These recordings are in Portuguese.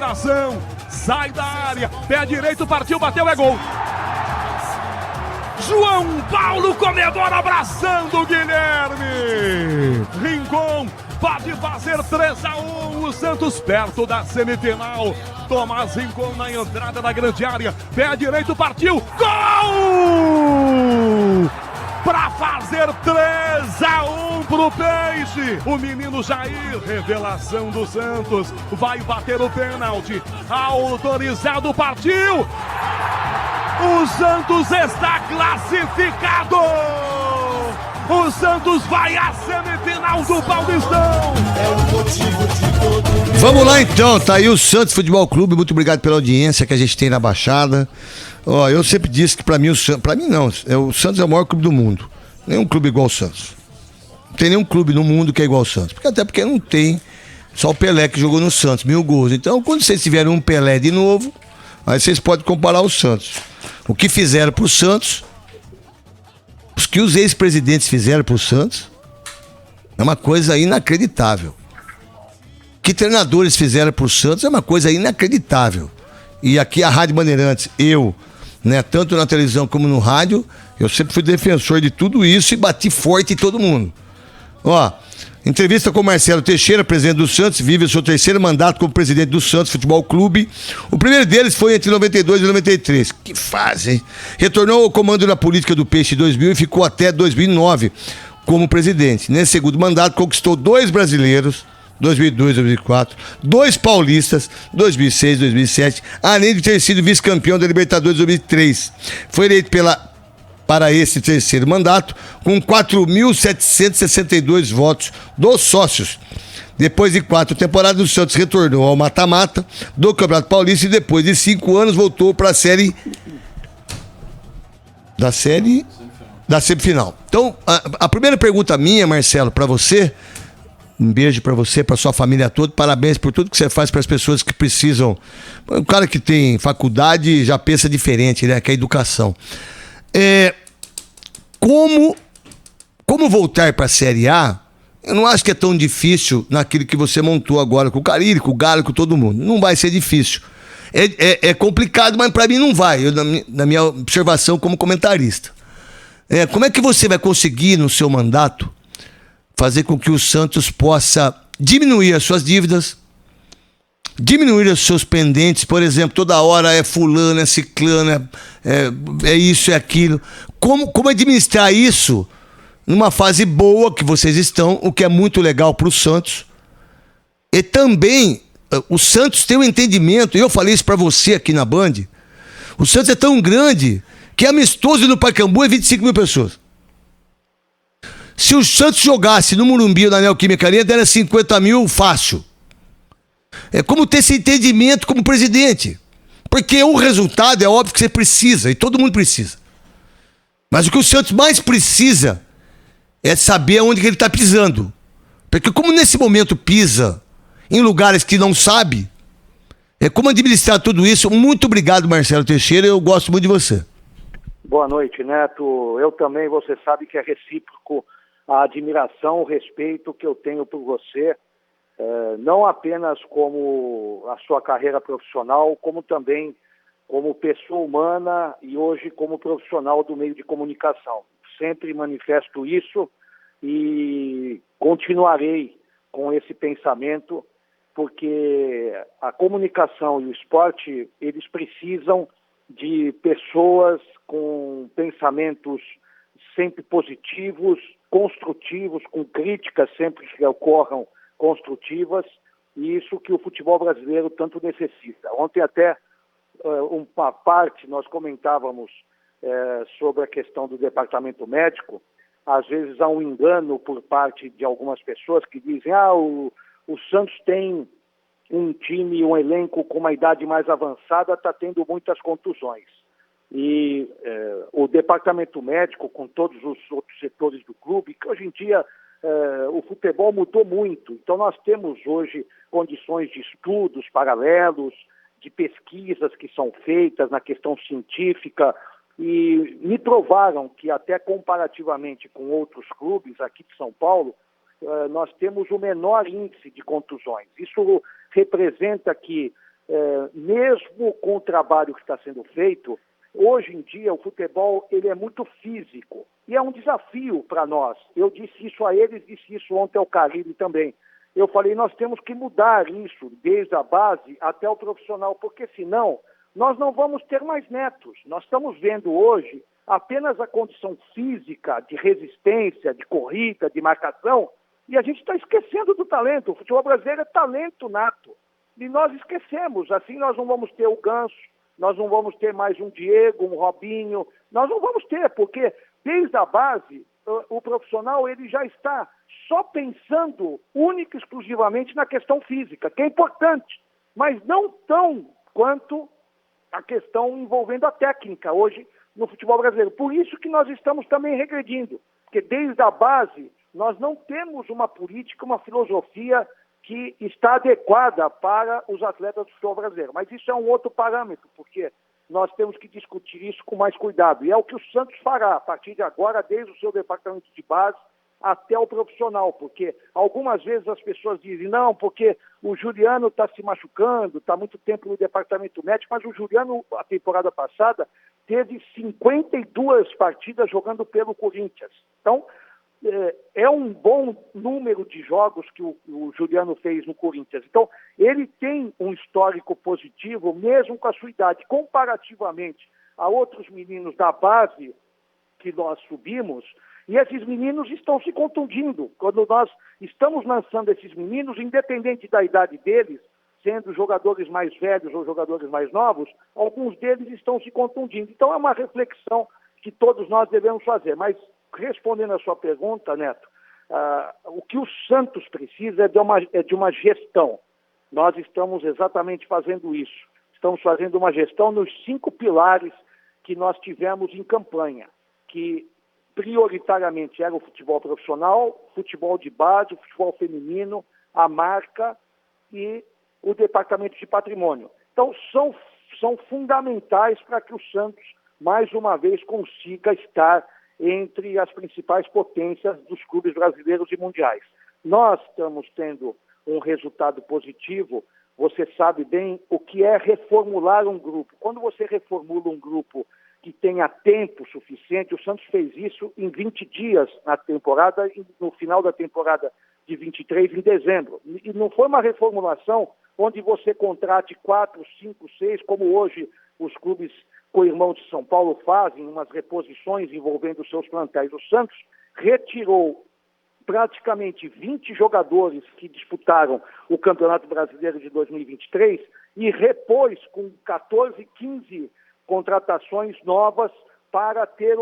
admiração, sai da área, pé direito, partiu, bateu, é gol. João Paulo comemora abraçando o Guilherme. Rincon pode fazer 3-1, o Santos perto da semifinal. Tomás Rincon na entrada da grande área, pé direito, partiu, gol! Para fazer 3-1 pro Peixe. O menino Jair, revelação do Santos, vai bater o pênalti. Autorizado, partiu. O Santos está classificado. O Santos vai à semifinal do Paulistão. É o motivo de todo mundo. Vamos lá então, tá aí o Santos Futebol Clube. Muito obrigado pela audiência que a gente tem na Baixada. Ó, eu sempre disse que pra mim o Santos é o maior clube do mundo. Nenhum clube igual o Santos. Não tem nenhum clube no mundo que é igual ao Santos. Até porque não tem. Só o Pelé que jogou no Santos, 1000 gols. Então, quando vocês tiverem um Pelé de novo, aí vocês podem comparar o Santos. O que fizeram pro Santos, os que os ex-presidentes fizeram pro Santos, é uma coisa inacreditável. O que treinadores fizeram pro Santos é uma coisa inacreditável. E aqui a Rádio Bandeirantes, né, tanto na televisão como no rádio, eu sempre fui defensor de tudo isso e bati forte em todo mundo. Ó, entrevista com Marcelo Teixeira, presidente do Santos, vive o seu terceiro mandato como presidente do Santos Futebol Clube. O primeiro deles foi entre 92 e 93. Que fase, hein? Retornou ao comando da política do Peixe em 2000 e ficou até 2009 como presidente. Nesse segundo mandato conquistou 2 brasileiros, 2002, 2004, 2 paulistas, 2006, 2007, além de ter sido vice-campeão da Libertadores 2003. Foi eleito para esse terceiro mandato com 4.762 votos dos sócios. Depois de 4 temporadas, o Santos retornou ao mata-mata do Campeonato Paulista e depois de 5 anos voltou para a série da semifinal. Então, a primeira pergunta minha, Marcelo, para você. Um beijo pra você, pra sua família toda. Parabéns por tudo que você faz para as pessoas que precisam. O cara que tem faculdade já pensa diferente, né? Que é a educação. Como voltar pra Série A, eu não acho que é tão difícil naquilo que você montou agora com o Carille, com o Galo, com todo mundo. Não vai ser difícil. É complicado, mas pra mim não vai. Na minha observação como comentarista. Como é que você vai conseguir, no seu mandato, fazer com que o Santos possa diminuir as suas dívidas, diminuir os seus pendentes? Por exemplo, toda hora é fulano, é ciclano, é isso, é aquilo. Como administrar isso numa fase boa que vocês estão, o que é muito legal para o Santos. E também, o Santos tem um entendimento, eu falei isso para você aqui na Band, o Santos é tão grande que amistoso no Pacaembu é 25 mil pessoas. Se o Santos jogasse no Morumbi ou na Neoquímica Arena, era 50 mil fácil. É como ter esse entendimento como presidente. Porque o resultado é óbvio que você precisa, e todo mundo precisa. Mas o que o Santos mais precisa é saber onde que ele está pisando. Porque como nesse momento pisa em lugares que não sabe, como administrar tudo isso. Muito obrigado, Marcelo Teixeira, eu gosto muito de você. Boa noite, Neto. Eu também, você sabe que é recíproco a admiração, o respeito que eu tenho por você, não apenas como a sua carreira profissional, como também como pessoa humana e hoje como profissional do meio de comunicação. Sempre manifesto isso e continuarei com esse pensamento, porque a comunicação e o esporte, eles precisam de pessoas com pensamentos sempre positivos, construtivos, com críticas sempre que ocorram construtivas, e isso que o futebol brasileiro tanto necessita. Ontem até uma parte nós comentávamos sobre a questão do departamento médico. Às vezes há um engano por parte de algumas pessoas que dizem o Santos tem um time, um elenco com uma idade mais avançada, está tendo muitas contusões. E o departamento médico, com todos os outros setores do clube, que hoje em dia o futebol mudou muito. Então nós temos hoje condições de estudos paralelos, de pesquisas que são feitas na questão científica, e me provaram que até comparativamente com outros clubes aqui de São Paulo, nós temos o menor índice de contusões. Isso representa que mesmo com o trabalho que está sendo feito, hoje em dia o futebol ele é muito físico e é um desafio para nós. Eu disse isso a eles, disse isso ontem ao Carille também. Eu falei, nós temos que mudar isso desde a base até o profissional, porque senão nós não vamos ter mais netos. Nós estamos vendo hoje apenas a condição física de resistência, de corrida, de marcação, e a gente está esquecendo do talento. O futebol brasileiro é talento nato. E nós esquecemos. Assim nós não vamos ter o Ganso, nós não vamos ter mais um Diego, um Robinho. Nós não vamos ter, porque desde a base, o profissional ele já está só pensando única e exclusivamente na questão física, que é importante, mas não tão quanto a questão envolvendo a técnica hoje no futebol brasileiro. Por isso que nós estamos também regredindo, porque desde a base nós não temos uma política, uma filosofia que está adequada para os atletas do futebol brasileiro. Mas isso é um outro parâmetro, porque nós temos que discutir isso com mais cuidado. E é o que o Santos fará a partir de agora, desde o seu departamento de base até o profissional, porque algumas vezes as pessoas dizem, não, porque o Juliano está se machucando, está muito tempo no departamento médico, mas o Juliano, a temporada passada, teve 52 partidas jogando pelo Corinthians. Então, é um bom número de jogos que o Juliano fez no Corinthians. Então, ele tem um histórico positivo, mesmo com a sua idade, comparativamente a outros meninos da base que nós subimos, e esses meninos estão se contundindo. Quando nós estamos lançando esses meninos, independente da idade deles, sendo jogadores mais velhos ou jogadores mais novos, alguns deles estão se contundindo. Então é uma reflexão que todos nós devemos fazer. Mas, respondendo a sua pergunta, Neto, o que o Santos precisa é de uma gestão. Nós estamos exatamente fazendo isso. Estamos fazendo uma gestão nos 5 pilares que nós tivemos em campanha, que prioritariamente era o futebol profissional, futebol de base, o futebol feminino, a marca e o departamento de patrimônio. Então, são fundamentais para que o Santos, mais uma vez, consiga estar entre as principais potências dos clubes brasileiros e mundiais. Nós estamos tendo um resultado positivo. Você sabe bem o que é reformular um grupo. Quando você reformula um grupo que tenha tempo suficiente, o Santos fez isso em 20 dias na temporada, no final da temporada de 23, em dezembro. E não foi uma reformulação onde você contrate 4, 5, 6, como hoje os clubes co-irmãos de São Paulo fazem, umas reposições envolvendo os seus plantéis. O Santos retirou praticamente 20 jogadores que disputaram o Campeonato Brasileiro de 2023 e repôs com 14, 15 contratações novas para ter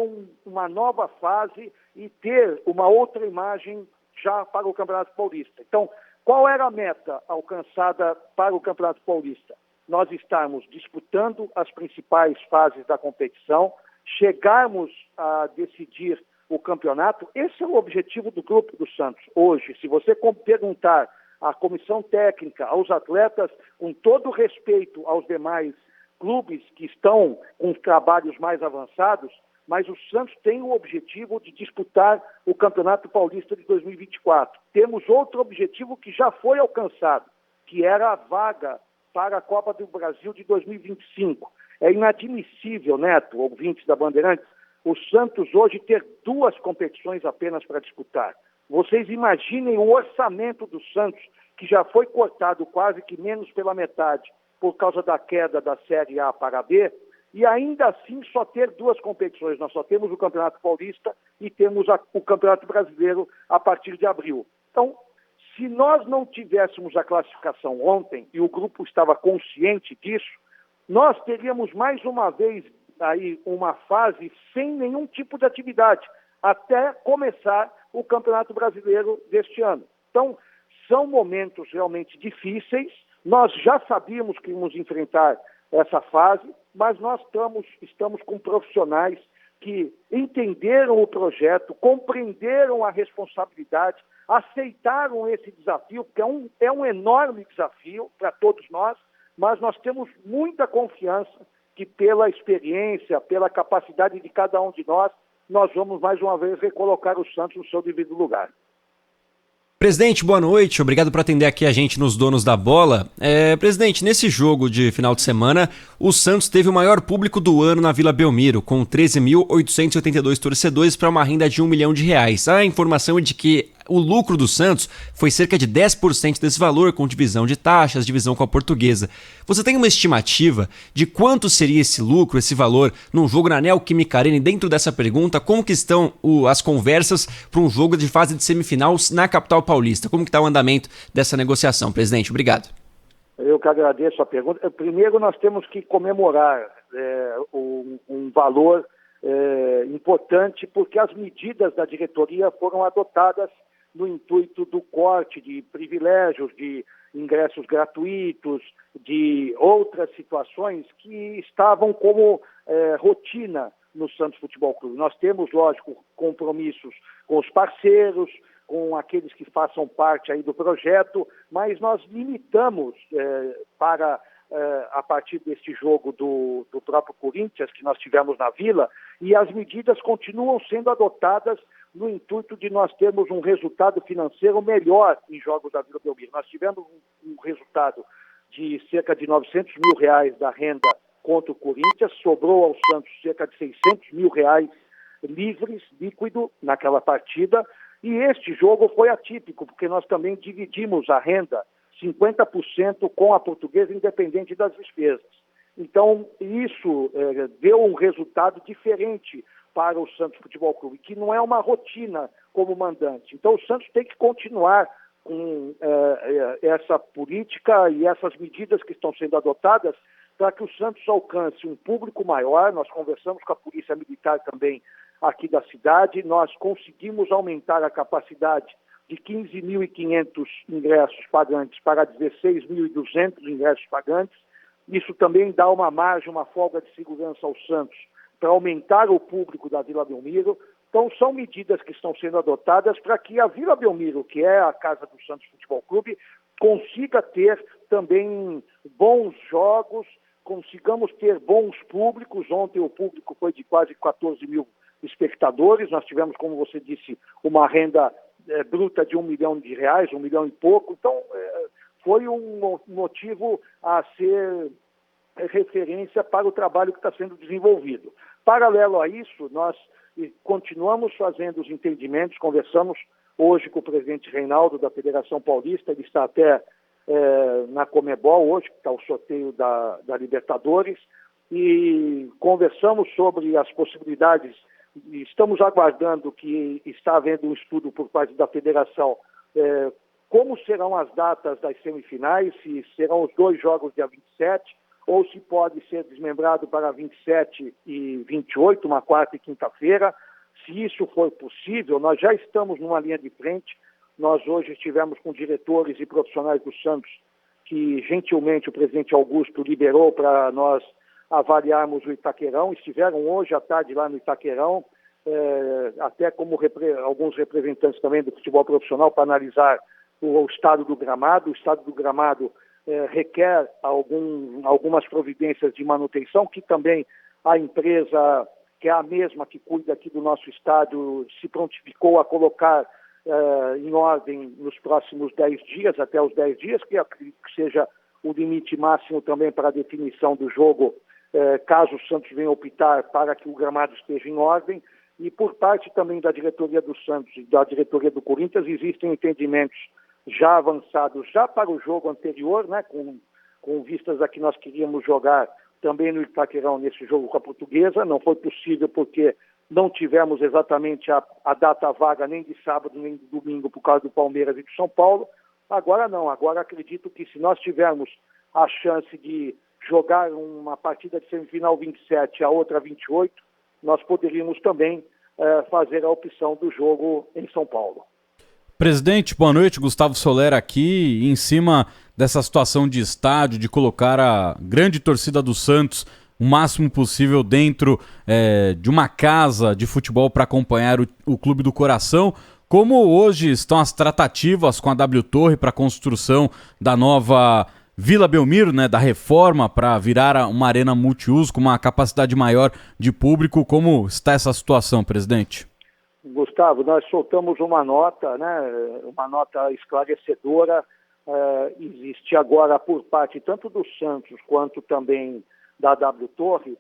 uma nova fase e ter uma outra imagem já para o Campeonato Paulista. Então, qual era a meta alcançada para o Campeonato Paulista? Nós estarmos disputando as principais fases da competição, chegarmos a decidir o campeonato. Esse é o objetivo do grupo do Santos hoje. Se você perguntar à comissão técnica, aos atletas, com todo o respeito aos demais clubes que estão com trabalhos mais avançados, mas o Santos tem o objetivo de disputar o Campeonato Paulista de 2024. Temos outro objetivo que já foi alcançado, que era a vaga para a Copa do Brasil de 2025. É inadmissível, Neto, ouvintes da Bandeirantes, o Santos hoje ter 2 competições apenas para disputar. Vocês imaginem o orçamento do Santos, que já foi cortado quase que menos pela metade, por causa da queda da Série A para a B, e ainda assim só ter 2 competições. Nós só temos o Campeonato Paulista e temos o Campeonato Brasileiro a partir de abril. Então, se nós não tivéssemos a classificação ontem, e o grupo estava consciente disso, nós teríamos mais uma vez aí uma fase sem nenhum tipo de atividade, até começar o Campeonato Brasileiro deste ano. Então, são momentos realmente difíceis. Nós já sabíamos que íamos enfrentar essa fase, mas nós estamos com profissionais que entenderam o projeto, compreenderam a responsabilidade, aceitaram esse desafio, porque é um enorme desafio para todos nós, mas nós temos muita confiança que pela experiência, pela capacidade de cada um de nós, nós vamos mais uma vez recolocar o Santos no seu devido lugar. Presidente, boa noite. Obrigado por atender aqui a gente nos Donos da Bola. Presidente, nesse jogo de final de semana, o Santos teve o maior público do ano na Vila Belmiro, com 13.882 torcedores para uma renda de R$1 milhão. A informação é de que o lucro do Santos foi cerca de 10% desse valor, com divisão de taxas, divisão com a Portuguesa. Você tem uma estimativa de quanto seria esse lucro, esse valor, num jogo na Neoquímica Arena? E dentro dessa pergunta, como que estão as conversas para um jogo de fase de semifinal na capital paulista? Como que está o andamento dessa negociação, presidente? Obrigado. Eu que agradeço a pergunta. Primeiro, nós temos que comemorar um valor importante, porque as medidas da diretoria foram adotadas no intuito do corte de privilégios, de ingressos gratuitos, de outras situações que estavam como rotina no Santos Futebol Clube. Nós temos, lógico, compromissos com os parceiros, com aqueles que façam parte aí do projeto, mas nós limitamos a partir deste jogo do próprio Corinthians, que nós tivemos na Vila, e as medidas continuam sendo adotadas no intuito de nós termos um resultado financeiro melhor em jogos da Vila Belmiro. Nós tivemos um resultado de cerca de R$900 mil da renda contra o Corinthians, sobrou ao Santos cerca de R$600 mil livres, líquido, naquela partida, e este jogo foi atípico, porque nós também dividimos a renda 50% com a Portuguesa, independente das despesas. Então, isso deu um resultado diferente para o Santos Futebol Clube, que não é uma rotina como mandante. Então, o Santos tem que continuar com essa política e essas medidas que estão sendo adotadas para que o Santos alcance um público maior. Nós conversamos com a Polícia Militar também aqui da cidade, nós conseguimos aumentar a capacidade de 15.500 ingressos pagantes para 16.200 ingressos pagantes. Isso também dá uma margem, uma folga de segurança ao Santos para aumentar o público da Vila Belmiro. Então, são medidas que estão sendo adotadas para que a Vila Belmiro, que é a casa do Santos Futebol Clube, consiga ter também bons jogos, consigamos ter bons públicos. Ontem o público foi de quase 14 mil espectadores. Nós tivemos, como você disse, uma renda bruta de R$1 milhão, R$1 milhão e pouco. Então, foi um motivo a ser referência para o trabalho que está sendo desenvolvido. Paralelo a isso, nós continuamos fazendo os entendimentos, conversamos hoje com o presidente Reinaldo da Federação Paulista, ele está até na Comebol hoje, que está o sorteio da Libertadores, e conversamos sobre as possibilidades. Estamos aguardando que está havendo um estudo por parte da Federação, como serão as datas das semifinais, se serão os dois jogos dia 27, ou se pode ser desmembrado para 27 e 28, uma quarta e quinta-feira. Se isso for possível, nós já estamos numa linha de frente. Nós hoje estivemos com diretores e profissionais do Santos, que gentilmente o presidente Augusto liberou para nós avaliarmos o Itaquerão. Estiveram hoje à tarde lá no Itaquerão, até como alguns representantes também do futebol profissional, para analisar o estado do gramado. O estado do gramado requer algumas providências de manutenção, que também a empresa, que é a mesma que cuida aqui do nosso estádio, se prontificou a colocar em ordem nos próximos 10 dias, até os 10 dias, que seja o limite máximo também para a definição do jogo, caso o Santos venha optar para que o gramado esteja em ordem. E por parte também da diretoria do Santos e da diretoria do Corinthians, existem entendimentos já avançados já para o jogo anterior, né, com vistas a que nós queríamos jogar também no Itaquerão nesse jogo com a Portuguesa. Não foi possível porque não tivemos exatamente a data vaga nem de sábado nem de domingo por causa do Palmeiras e do São Paulo. Agora não, agora acredito que se nós tivermos a chance de jogar uma partida de semifinal 27 e a outra 28, nós poderíamos também fazer a opção do jogo em São Paulo. Presidente, boa noite. Gustavo Soler aqui, em cima dessa situação de estádio, de colocar a grande torcida do Santos o máximo possível dentro de uma casa de futebol para acompanhar o Clube do Coração. Como hoje estão as tratativas com a W Torre para a construção da nova Vila Belmiro, né, da reforma para virar uma arena multiuso com uma capacidade maior de público? Como está essa situação, presidente? Gustavo, nós soltamos uma nota, né, uma nota esclarecedora. Existe agora por parte tanto do Santos quanto também da W Torre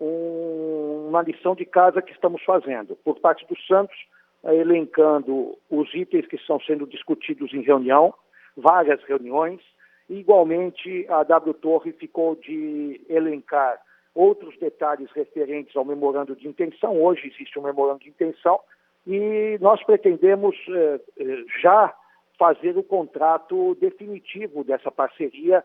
uma lição de casa que estamos fazendo. Por parte do Santos, elencando os itens que estão sendo discutidos em reunião, várias reuniões. Igualmente, a W Torre ficou de elencar outros detalhes referentes ao memorando de intenção. Hoje existe um memorando de intenção e nós pretendemos já fazer o contrato definitivo dessa parceria,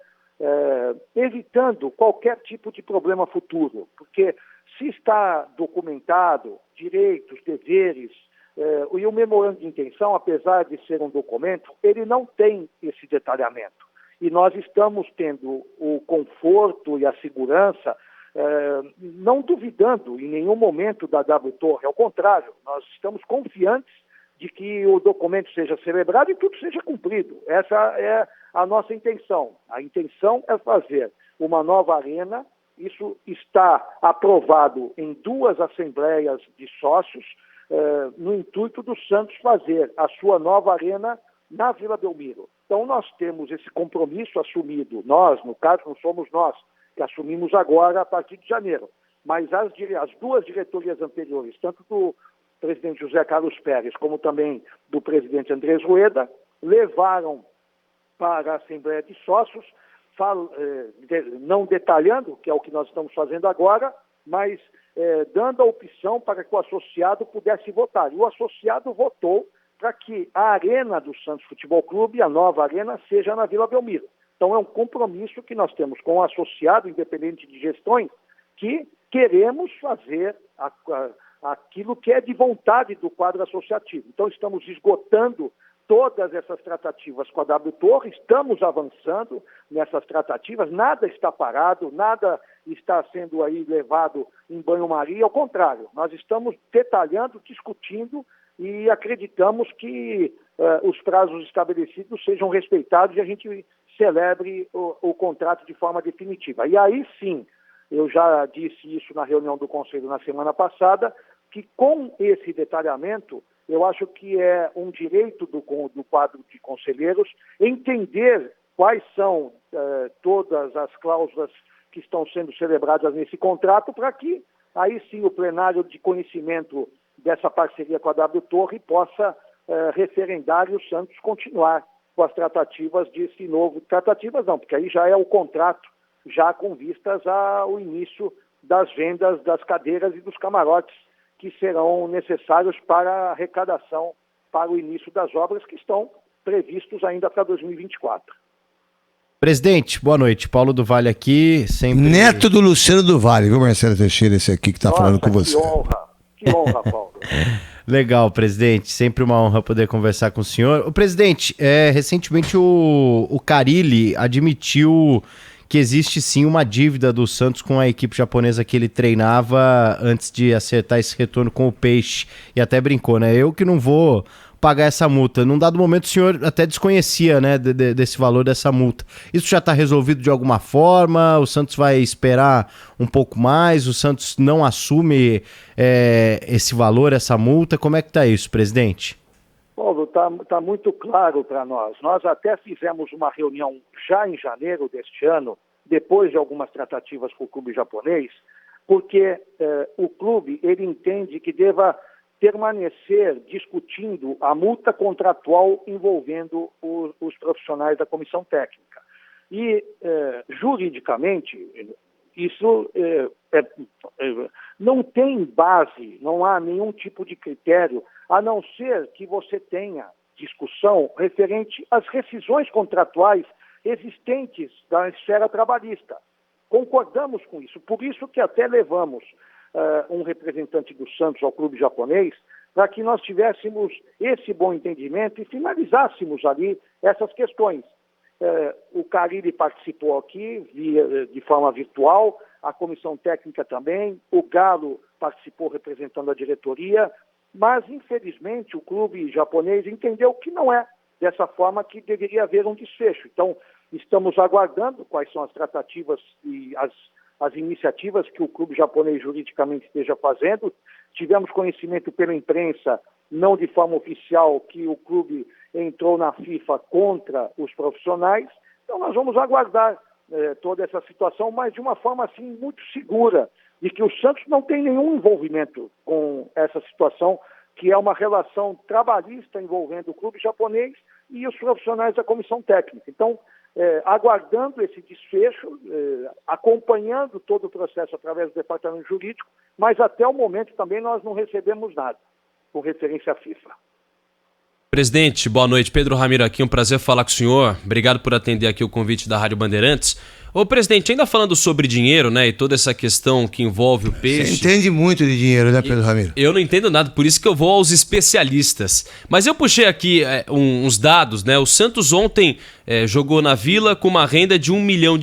evitando qualquer tipo de problema futuro, porque se está documentado direitos, deveres, e o memorando de intenção, apesar de ser um documento, ele não tem esse detalhamento. E nós estamos tendo o conforto e a segurança, não duvidando em nenhum momento da W Torre, ao contrário, nós estamos confiantes de que o documento seja celebrado e tudo seja cumprido. Essa é a nossa intenção. A intenção é fazer uma nova arena. Isso está aprovado em 2 assembleias de sócios, no intuito do Santos fazer a sua nova arena na Vila Belmiro. Então nós temos esse compromisso assumido. Nós, no caso, não somos nós que assumimos agora a partir de janeiro, mas as 2 diretorias anteriores, tanto do presidente José Carlos Pérez, como também do presidente Andrés Rueda, levaram para a Assembleia de Sócios, não detalhando, que é o que nós estamos fazendo agora, mas dando a opção para que o associado pudesse votar. E o associado votou para que a arena do Santos Futebol Clube, a nova arena, seja na Vila Belmiro. Então é um compromisso que nós temos com o associado, independente de gestões, que queremos fazer aquilo que é de vontade do quadro associativo. Então estamos esgotando todas essas tratativas com a W Torre, estamos avançando nessas tratativas, nada está parado, nada está sendo aí levado em banho-maria, ao contrário, nós estamos detalhando, discutindo e acreditamos que os prazos estabelecidos sejam respeitados e a gente celebre o contrato de forma definitiva. E aí sim, eu já disse isso na reunião do Conselho na semana passada, que com esse detalhamento, eu acho que é um direito do quadro de conselheiros entender quais são todas as cláusulas que estão sendo celebradas nesse contrato, para que aí sim o plenário de conhecimento dessa parceria com a W Torre possa referendar e o Santos continuar com as tratativas desse novo... Tratativas não, porque aí já é o contrato, já com vistas ao início das vendas das cadeiras e dos camarotes que serão necessários para a arrecadação, para o início das obras que estão previstos ainda para 2024. Presidente, boa noite. Paulo do Vale aqui, sempre... Neto do Luciano do Vale, viu, Marcelo Teixeira, esse aqui que está falando com você. Que honra, Paulo. Legal, presidente. Sempre uma honra poder conversar com o senhor. O presidente, recentemente o Carille admitiu que existe sim uma dívida do Santos com a equipe japonesa que ele treinava antes de acertar esse retorno com o Peixe. E até brincou, né? Eu que não vou pagar essa multa. Num dado momento o senhor até desconhecia, né, desse valor dessa multa. Isso já está resolvido de alguma forma? O Santos vai esperar um pouco mais? O Santos não assume esse valor, essa multa? Como é que está isso, presidente? Paulo, tá muito claro para nós. Nós até fizemos uma reunião já em janeiro deste ano, depois de algumas tratativas com o clube japonês, porque o clube ele entende que deva permanecer discutindo a multa contratual envolvendo os profissionais da comissão técnica. E, juridicamente, isso não tem base, não há nenhum tipo de critério, a não ser que você tenha discussão referente às rescisões contratuais existentes da esfera trabalhista. Concordamos com isso, por isso que até levamos um representante do Santos ao clube japonês, para que nós tivéssemos esse bom entendimento e finalizássemos ali essas questões. O Carille participou aqui de forma virtual, a comissão técnica também, o Galo participou representando a diretoria, mas infelizmente o clube japonês entendeu que não é dessa forma que deveria haver um desfecho. Então, estamos aguardando quais são as tratativas e as iniciativas que o clube japonês juridicamente esteja fazendo. Tivemos conhecimento pela imprensa, não de forma oficial, que o clube entrou na FIFA contra os profissionais. Então nós vamos aguardar toda essa situação, mas de uma forma assim muito segura, de que o Santos não tem nenhum envolvimento com essa situação, que é uma relação trabalhista envolvendo o clube japonês e os profissionais da comissão técnica. Então, aguardando esse desfecho, acompanhando todo o processo através do departamento jurídico, mas até o momento também nós não recebemos nada com referência à FIFA. Presidente, boa noite. Pedro Ramiro aqui, um prazer falar com o senhor. Obrigado por atender aqui o convite da Rádio Bandeirantes. Ô, presidente, ainda falando sobre dinheiro, né, e toda essa questão que envolve o peixe... Você entende muito de dinheiro, né, Pedro Ramiro? Eu não entendo nada, por isso que eu vou aos especialistas. Mas eu puxei aqui uns dados, né? O Santos ontem jogou na Vila com uma renda de R$1 milhão,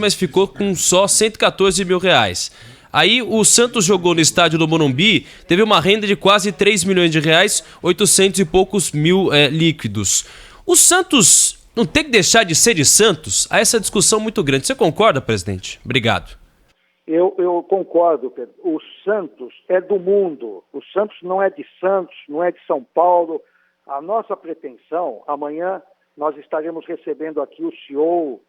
mas ficou com só R$114 mil. Aí o Santos jogou no estádio do Morumbi, teve uma renda de quase R$3 milhões, 800 e poucos mil líquidos. O Santos não tem que deixar de ser de Santos? Há essa discussão muito grande. Você concorda, presidente? Obrigado. Eu concordo, Pedro. O Santos é do mundo. O Santos não é de Santos, não é de São Paulo. A nossa pretensão, amanhã nós estaremos recebendo aqui o CEO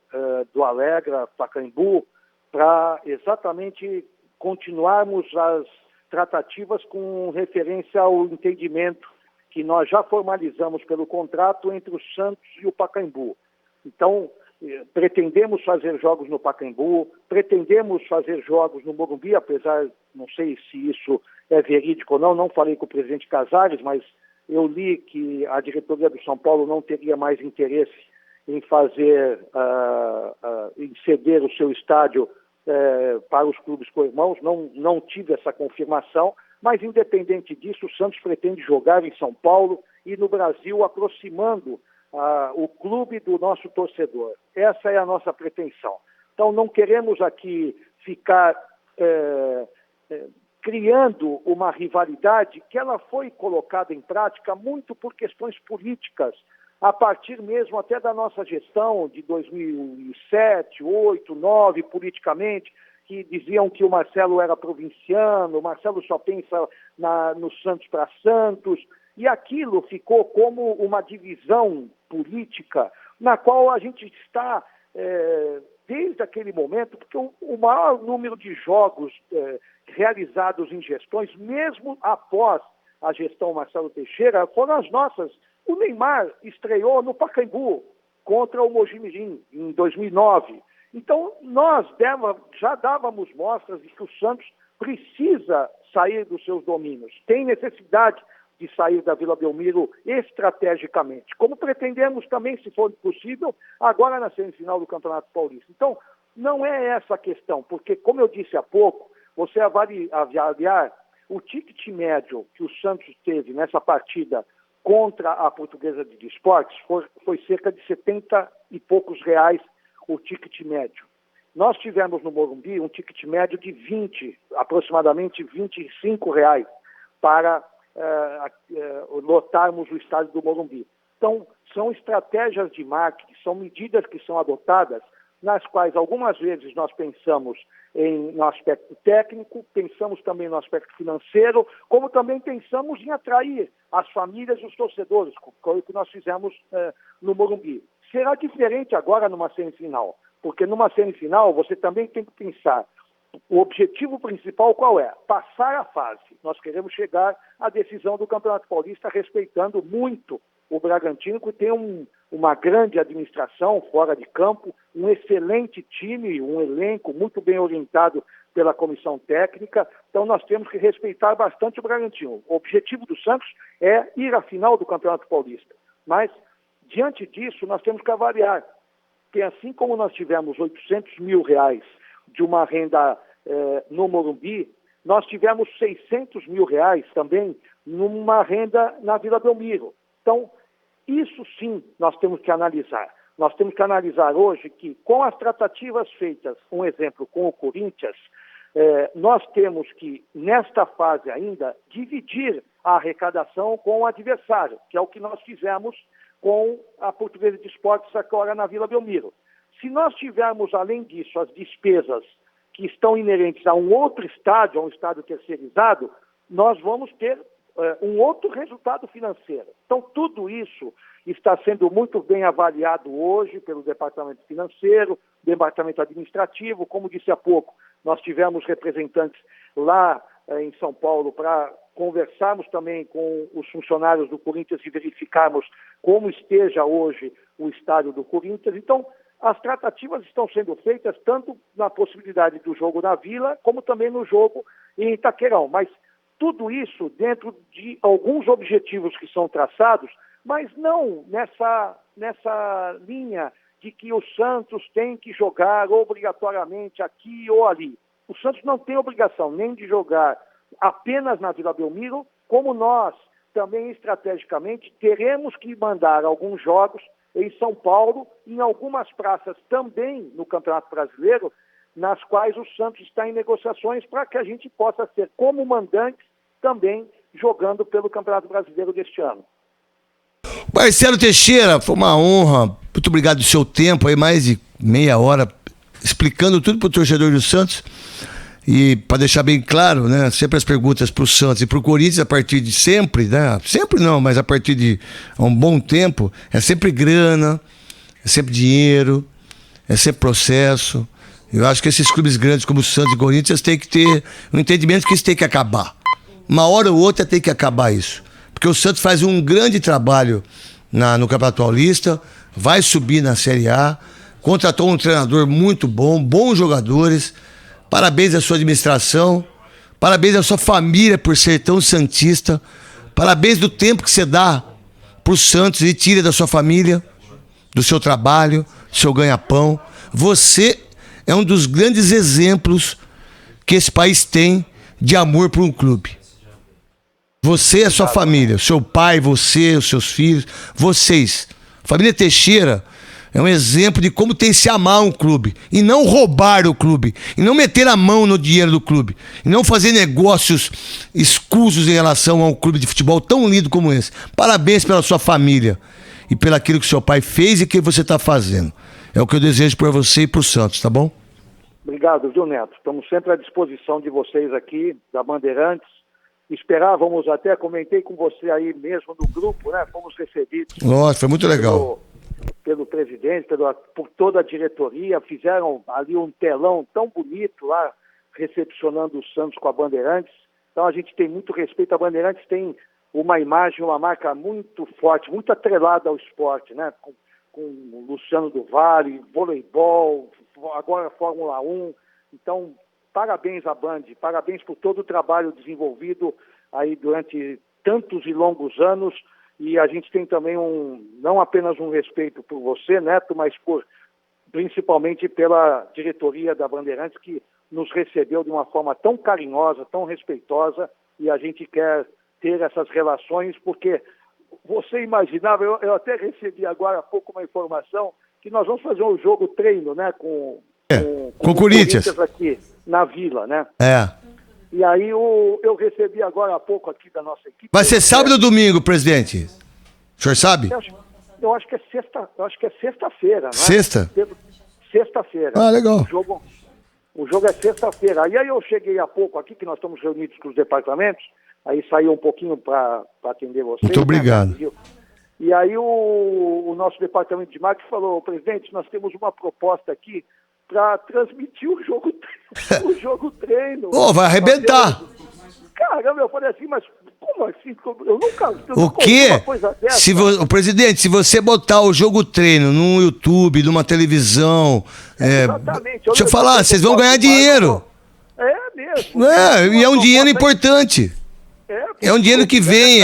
do Alegra, Pacaembu, para exatamente continuarmos as tratativas com referência ao entendimento que nós já formalizamos pelo contrato entre o Santos e o Pacaembu. Então, pretendemos fazer jogos no Pacaembu, pretendemos fazer jogos no Morumbi, apesar, não sei se isso é verídico ou não falei com o presidente Casares, mas eu li que a diretoria do São Paulo não teria mais interesse em fazer, em ceder o seu estádio para os clubes co-irmãos. Não tive essa confirmação, mas independente disso, o Santos pretende jogar em São Paulo e no Brasil, aproximando o clube do nosso torcedor. Essa é a nossa pretensão. Então não queremos aqui ficar criando uma rivalidade que ela foi colocada em prática muito por questões políticas, a partir mesmo até da nossa gestão de 2007, 2008, 2009, politicamente, que diziam que o Marcelo era provinciano, o Marcelo só pensa no Santos para Santos, e aquilo ficou como uma divisão política na qual a gente está desde aquele momento, porque o maior número de jogos realizados em gestões, mesmo após a gestão Marcelo Teixeira, foram as nossas. O Neymar estreou no Pacaembu contra o Mojimirim em 2009. Então, nós já dávamos mostras de que o Santos precisa sair dos seus domínios, tem necessidade de sair da Vila Belmiro estrategicamente, como pretendemos também, se for possível, agora na semifinal do Campeonato Paulista. Então, não é essa a questão, porque, como eu disse há pouco, você avaliar o ticket médio que o Santos teve nessa partida contra a Portuguesa de Desportes foi cerca de 70 e poucos reais o ticket médio. Nós tivemos no Morumbi um ticket médio de aproximadamente 25 reais para lotarmos o estádio do Morumbi. Então, são estratégias de marketing, são medidas que são adotadas, nas quais algumas vezes nós pensamos no aspecto técnico, pensamos também no aspecto financeiro, como também pensamos em atrair as famílias e os torcedores, como o que nós fizemos no Morumbi. Será diferente agora numa semifinal, porque numa semifinal você também tem que pensar, o objetivo principal qual é? Passar a fase. Nós queremos chegar à decisão do Campeonato Paulista respeitando muito o Bragantino, que tem uma grande administração fora de campo, um excelente time, um elenco muito bem orientado pela comissão técnica. Então nós temos que respeitar bastante o Bragantino. O objetivo do Santos é ir à final do Campeonato Paulista. Mas, diante disso, nós temos que avaliar que assim como nós tivemos 800 mil reais de uma renda no Morumbi, nós tivemos 600 mil reais também numa renda na Vila Belmiro. Então, isso sim nós temos que analisar. Nós temos que analisar hoje que, com as tratativas feitas, um exemplo, com o Corinthians, nós temos que, nesta fase ainda, dividir a arrecadação com o adversário, que é o que nós fizemos com a Portuguesa de Esportes agora na Vila Belmiro. Se nós tivermos, além disso, as despesas que estão inerentes a um outro estádio, a um estádio terceirizado, nós vamos ter um outro resultado financeiro. Então, tudo isso está sendo muito bem avaliado hoje pelo Departamento Financeiro, Departamento Administrativo. Como disse há pouco, nós tivemos representantes lá em São Paulo para conversarmos também com os funcionários do Corinthians e verificarmos como esteja hoje o estádio do Corinthians. Então, as tratativas estão sendo feitas tanto na possibilidade do jogo na Vila, como também no jogo em Itaquerão. Mas tudo isso dentro de alguns objetivos que são traçados, mas não nessa linha de que o Santos tem que jogar obrigatoriamente aqui ou ali. O Santos não tem obrigação nem de jogar apenas na Vila Belmiro, como nós também estrategicamente teremos que mandar alguns jogos em São Paulo, em algumas praças também no Campeonato Brasileiro, nas quais o Santos está em negociações para que a gente possa ser como mandante também jogando pelo Campeonato Brasileiro deste ano. Marcelo Teixeira, foi uma honra. Muito obrigado do seu tempo aí, mais de meia hora, explicando tudo para o torcedor do Santos. E para deixar bem claro, né, sempre as perguntas para o Santos e para o Corinthians a partir de sempre, né, sempre não, mas a partir de um bom tempo, é sempre grana, é sempre dinheiro, é sempre processo. Eu acho que esses clubes grandes como o Santos e o Corinthians têm que ter um entendimento que isso tem que acabar. Uma hora ou outra tem que acabar isso. Porque o Santos faz um grande trabalho no Campeonato Paulista, vai subir na Série A, contratou um treinador muito bom, bons jogadores. Parabéns à sua administração, parabéns à sua família por ser tão santista, parabéns do tempo que você dá pro Santos e tira da sua família, do seu trabalho, do seu ganha-pão. Você é um dos grandes exemplos que esse país tem de amor por um clube. Você e a sua família, seu pai, você, os seus filhos, vocês. Família Teixeira é um exemplo de como tem que se amar um clube e não roubar o clube, e não meter a mão no dinheiro do clube, e não fazer negócios escusos em relação a um clube de futebol tão lindo como esse. Parabéns pela sua família e pelo aquilo que seu pai fez e que você está fazendo. É o que eu desejo para você e para o Santos, tá bom? Obrigado, viu, Neto? Estamos sempre à disposição de vocês aqui, da Bandeirantes. Esperávamos, até comentei com você aí mesmo no grupo, né? Fomos recebidos. Nossa, foi muito legal. Pelo presidente, por toda a diretoria, fizeram ali um telão tão bonito lá, recepcionando o Santos com a Bandeirantes. Então a gente tem muito respeito. A Bandeirantes tem uma imagem, uma marca muito forte, muito atrelada ao esporte, né? Com o Luciano do Vale, voleibol, agora Fórmula 1. Então, parabéns à Band, parabéns por todo o trabalho desenvolvido aí durante tantos e longos anos. E a gente tem também não apenas um respeito por você, Neto, mas principalmente pela diretoria da Bandeirantes, que nos recebeu de uma forma tão carinhosa, tão respeitosa, e a gente quer ter essas relações, porque você imaginava, eu até recebi agora há pouco uma informação, que nós vamos fazer um jogo treino, né, com o Corinthians aqui na Vila, né? É. E aí eu recebi agora há pouco aqui da nossa equipe. Vai ser sábado ou domingo, presidente? O senhor sabe? Eu acho que é sexta-feira, né? Sexta? Sexta-feira. Ah, legal. O jogo é sexta-feira. E aí eu cheguei há pouco aqui, que nós estamos reunidos com os departamentos, aí saiu um pouquinho para atender vocês. Muito obrigado. Né? E aí o nosso departamento de marketing falou: presidente, nós temos uma proposta aqui para transmitir o jogo treino. Oh, vai arrebentar. Caramba, eu falei assim, mas como assim? Eu nunca o quê? Uma coisa dessa. O presidente, se você botar o jogo treino no YouTube, numa televisão, exatamente. Deixa eu falar, vocês vão ganhar dinheiro. É mesmo. E é um dinheiro importante. É um dinheiro que vem,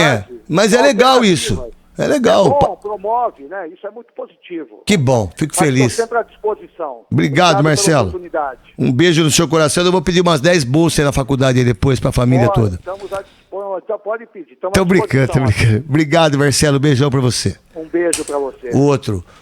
mas é legal isso. É legal. É bom, promove, né? Isso é muito positivo. Que bom, fico feliz. Estou sempre à disposição. Obrigado, Marcelo. Um beijo no seu coração. Eu vou pedir umas 10 bolsas aí na faculdade aí depois para a família toda. Estamos à disposição. Então pode pedir. Tô brincando. Obrigado, Marcelo. Beijão para você. Um beijo para você. Outro.